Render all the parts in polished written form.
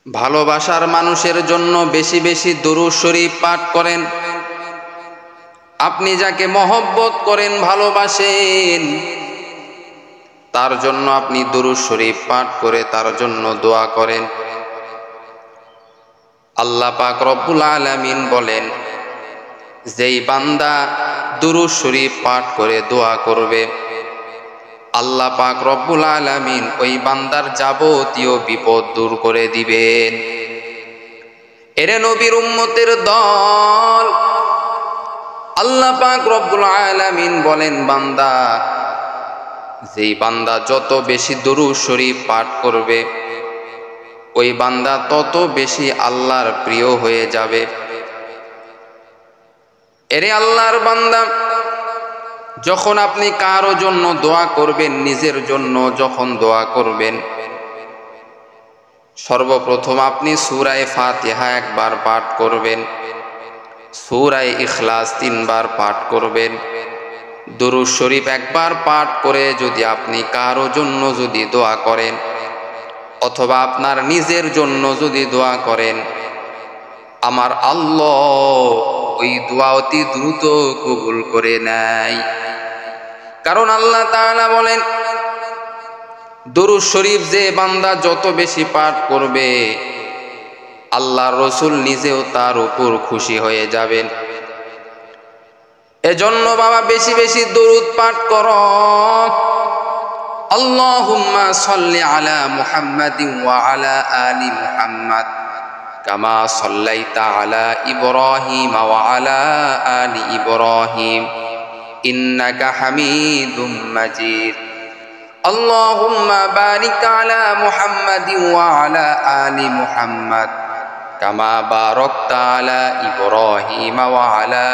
ভালোবাসার মানুষের জন্য বেশি বেশি দুরূদ শরীফ পাঠ করেন। আপনি যাকে মহব্বত করেন, ভালোবাসেন, তার জন্য আপনি দুরূদ শরীফ পাঠ করে তার জন্য দোয়া করেন। আল্লাহ পাক রব্বুল আলামিন বলেন, যেই বান্দা দুরূদ শরীফ পাঠ করে দোয়া করবে, আল্লাহ পাক রব্বুল আলামিন ওই বান্দার যাবতীয় বিপদ দূর করে দিবেন। এরে নবীর উম্মতের দল, আল্লাহ পাক রব্বুল আলামিন বলেন, বান্দা, যেই বান্দা যত বেশি দুরূদ শরীফ পাঠ করবে, ওই বান্দা তত বেশি আল্লাহর প্রিয় হয়ে যাবে। এরে আল্লাহর বান্দা, যখন আপনি কারো জন্য দোয়া করবেন, নিজের জন্য যখন দোয়া করবেন, সর্বপ্রথম আপনি সূরা ফাতিহা একবার পাঠ করবেন, সূরা ইখলাস 3 বার পাঠ করবেন, দুরূদ শরীফ একবার পাঠ করে যদি আপনি কারো জন্য যদি দোয়া করেন, অথবা আপনার নিজের জন্য যদি দোয়া করেন, আমার আল্লাহ ওই দোয়া অতি দ্রুত কবুল করে নেয়। কারণ আল্লাহ তাআলা বলেন, দুরূদ শরীফ যে বান্দা যত বেশি পাঠ করবে, আল্লাহর রাসূল নিজেও তার উপর খুশি হয়ে যাবেন। এজন্য বাবা বেশি বেশি দুরূদ পাঠ করো। আল্লাহুম্মা সাল্লি আলা মুহাম্মাদিন ওয়া আলা আলি মুহাম্মাদ কামা সাল্লাইতা আলা ইব্রাহিম ওয়া আলা আলি ইব্রাহিম ইন্নাকা হামিদুম মাজিদ। আল্লাহুম্মা বারিক আলা মুহাম্মাদিন ওয়া আলা আলি মুহাম্মাদ কামা বারাকতা আলা ইব্রাহিম ওয়া আলা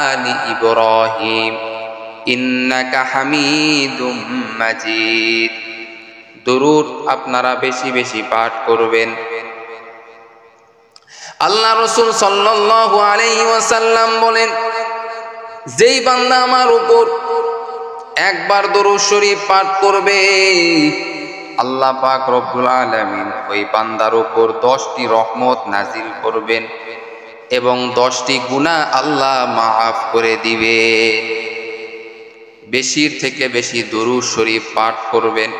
আলি ইব্রাহিম ইন্নাকা হামিদুম মাজিদ। দুরূদ আপনারা বেশি বেশি পাঠ করবেন। আল্লাহ রাসূল সাল্লাল্লাহু আলাইহি ওয়াসাল্লাম বলেন, যেই বান্দা আমার উপর একবার দুরূদ শরীফ পাঠ করবে, আল্লাহ পাক রব্বুল আলামিন ওই বান্দার উপর 10টি রহমত নাজিল করবেন এবং 10টি গুনাহ আল্লাহ মাফ করে দিবে। বেশির থেকে বেশি দুরূদ শরীফ পাঠ করবেন।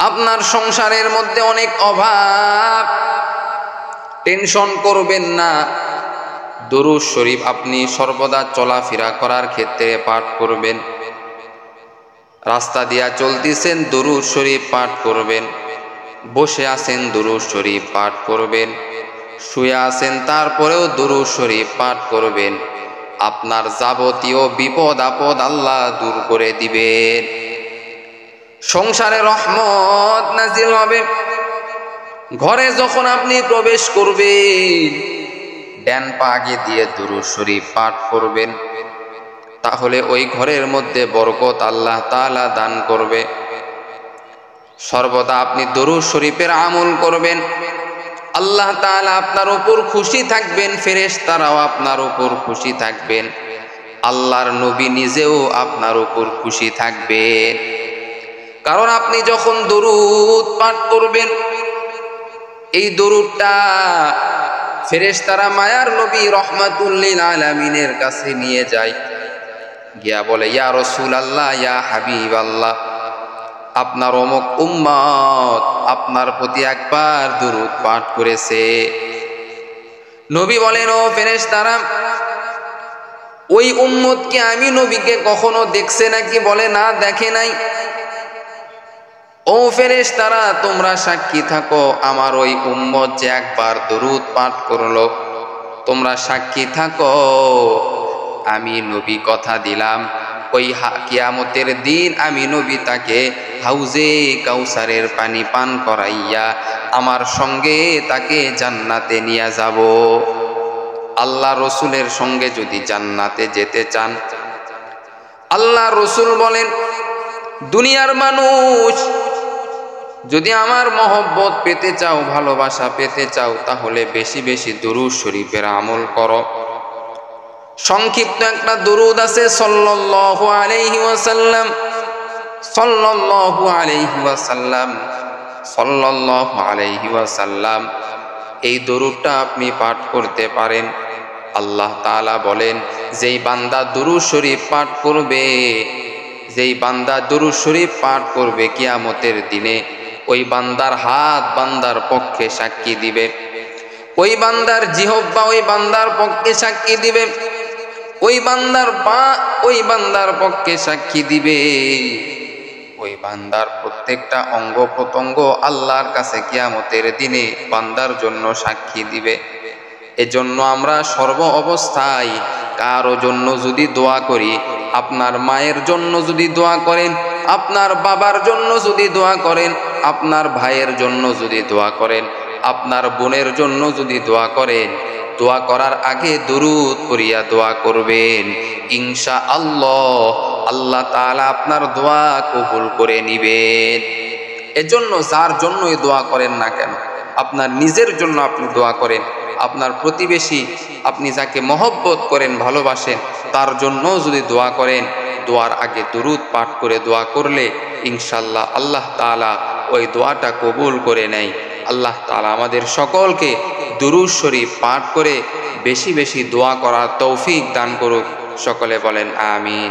আপনার সংসারের মধ্যে অনেক অভাব, টেনশন করবেন না। দুরূদ শরীফ আপনি সর্বদা চলাফেরা করার ক্ষেত্রে পাঠ করবেন। রাস্তা দিয়া চলতেছেন, দুরূদ শরীফ পাঠ করবেন। বসে আছেন, দুরূদ শরীফ পাঠ করবেন। শুয়ে আছেন, তারপরেও দুরূদ শরীফ পাঠ করবেন। আপনার যাবতীয় বিপদ আপদ আল্লাহ দূর করে দিবেন। সংসারে রহমত নাজিল হবে। ঘরে যখন আপনি প্রবেশ করবেন, ডান পা আগে দিয়ে দুরূদ শরীফ পাঠ করবেন, তাহলে ওই ঘরের মধ্যে বরকত আল্লাহ তাআলা দান করবে। সর্বদা আপনি দুরূদ শরীফের আমল করবেন, আল্লাহ তাআলা আপনার উপর খুশি থাকবেন, ফেরেশতারাও আপনার উপর খুশি থাকবেন, আল্লাহর নবী নিজেও আপনার উপর খুশি থাকবেন। কারণ আপনি যখন দুরূদ পাঠ করবেন, এই দুরূদটা ফেরেশতারা মায়ার নবী রাহমাতুল লিল আলামিনের কাছে নিয়ে যায়, গিয়া বলে, ইয়া রাসূলুল্লাহ, ইয়া হাবিবাল্লাহ, আপনার অমুক উম্মত আপনার প্রতি একবার দুরূদ পাঠ করেছে। নবী বলেন, ও ফেরেশতারা, ওই উম্মত কি আমি নবীকে কখনো দেখছে নাকি? বলে, না, দেখে নাই। ও ফেরেশতারা, তোমরা সাক্ষী থাকো, আমার ওই উম্মত যে একবার দুরূদ পাঠ করলো, তোমরা সাক্ষী থাকো। আমি নবী কথা দিলাম, ওই কিয়ামতের দিন আমি নবী তাকে হাউজে কাউসারের পানি পান করাইয়া আমার সঙ্গে তাকে জান্নাতে নিয়ে যাব। আল্লাহ রসুলের সঙ্গে যদি জান্নাতে যেতে চান, আল্লাহ রসুল বলেন, দুনিয়ার মানুষ, যদি আমার মহব্বত পেতে চাও, ভালোবাসা পেতে চাও, তাহলে বেশি বেশি দুরূদ শরীফের আমল করো। সংক্ষিপ্ত একটা দুরূদ আছে, সাল্লাল্লাহু আলাইহি ওয়াসাল্লাম, সাল্লাল্লাহু আলাইহি ওয়াসাল্লাম, সাল্লাল্লাহু আলাইহি ওয়াসাল্লাম, এই দরুদটা আপনি পাঠ করতে পারেন। আল্লাহ তাআলা বলেন, যেই বান্দা দুরূদ শরীফ পাঠ করবে, যেই বান্দা দুরূদ শরীফ পাঠ করবে কিয়ামতের দিনে ওই বান্দার হাত বান্দার পক্ষে সাক্ষী দিবে, ওই বান্দার জিহ্বা ওই বান্দার পক্ষে সাক্ষী দিবে, ওই বান্দার পা ওই বান্দার পক্ষে সাক্ষী দিবে, ওই বান্দার প্রত্যেকটা অঙ্গ প্রত্যঙ্গ আল্লাহর কাছে কিয়ামতের দিনে বান্দার জন্য সাক্ষী দিবে। এজন্য আমরা সর্ব অবস্থায় কারো জন্য যদি দোয়া করি, আপনার মায়ের জন্য যদি দোয়া করেন, আপনার বাবার জন্য যদি দোয়া করেন, আপনার ভাইয়ের জন্য যদি দোয়া করেন, আপনার বোনের জন্য যদি দোয়া করেন, দোয়া করার আগে দুরূদ পড়িয়া দোয়া করবেন। ইনশাআল্লাহ আল্লাহ তাআলা আপনার দোয়া কবুল করে নিবেন। এজন্য যার জন্যই দোয়া করেন না কেন, আপনার নিজের জন্য আপনি দোয়া করেন, আপনার প্রতিবেশী, আপনি যাকে মহব্বত করেন, ভালোবাসেন, তার জন্য যদি দোয়া করেন, দোয়ার আগে দুরূদ পাঠ করে দোয়া করলে ইনশাআল্লাহ আল্লাহ তাআলা ওই দোয়াটা কবুল করে নেয়। আল্লাহ তাআলা আমাদের সকলকে দুরূদ শরীফ পাঠ করে বেশি বেশি দোয়া করার তৌফিক দান করুক। সকলে বলেন আমিন।